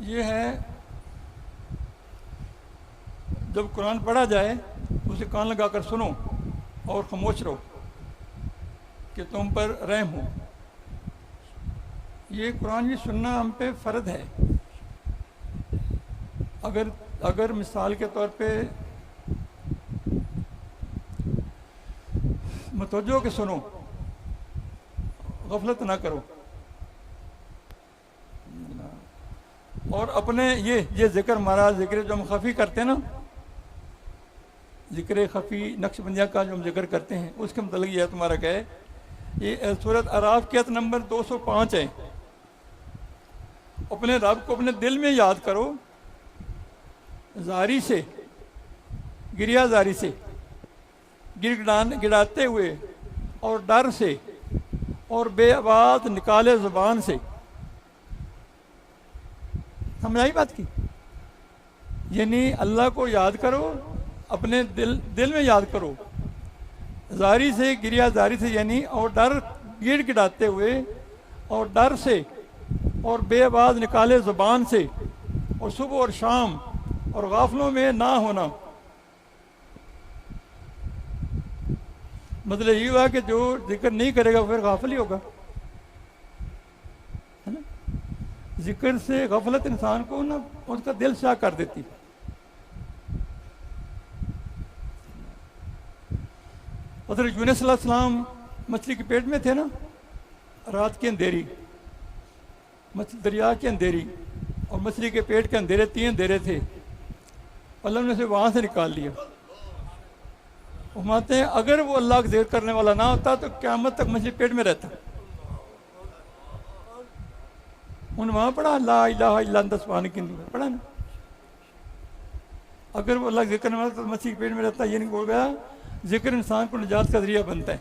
ये है, जब कुरान पढ़ा जाए उसे कान लगाकर सुनो और खामोश रहो कि तुम पर रहम हो। ये कुरान भी सुनना हम पे फ़र्ज है। अगर मिसाल के तौर पे मतवज्जो के सुनो, गफलत ना करो, और अपने ये जिक्र हमारा जिक्र जो हम खफ़ी करते हैं ना, जिक्र खफ़ी नक्शबंदिया का जो हम जिक्र करते हैं, उसके मतलब यह तुम्हारा क्या है, ये सूरत अराफ की आयत नंबर 205 है। अपने रब को अपने दिल में याद करो, जारी से, गिरिया जारी से, गिड़ाते हुए और डर से और बेआवाज़ निकाले ज़ुबान से। समझ आई बात की? यानी अल्लाह को याद करो, अपने दिल में याद करो, जारी से, गिरिया जारी से, यानी और डर, गिड़ाते हुए और डर से और बेआवाज़ निकाले ज़ुबान से, और सुबह और शाम और गाफलों में ना होना। मतलब ये हुआ कि जो जिक्र नहीं करेगा फिर गाफिल ही होगा, है ना। जिक्र से गफलत इंसान को ना उसका दिल शाह कर देती। हज़रत यूनुस अलैहिस्सलाम मछली के पेट में थे ना, रात की अंधेरी, दरिया की अंधेरी और मछली के पेट के अंधेरे, 3 अंधेरे थे। अल्लाह ने उसे वहाँ से निकाल लिया। फरमाते हैं अगर वो अल्लाह का जिक्र करने वाला ना होता तो क़यामत तक मछली पेट में रहता। उन्होंने वहाँ पढ़ा ला इलाहा इल्ला अंता सुब्हानक पढ़ा ना। अगर वो अल्लाह का जिक्र करने वाला तो मछली के पेट में रहता। ये नहीं बोल गया जिक्र इंसान को निजात का जरिया बनता है।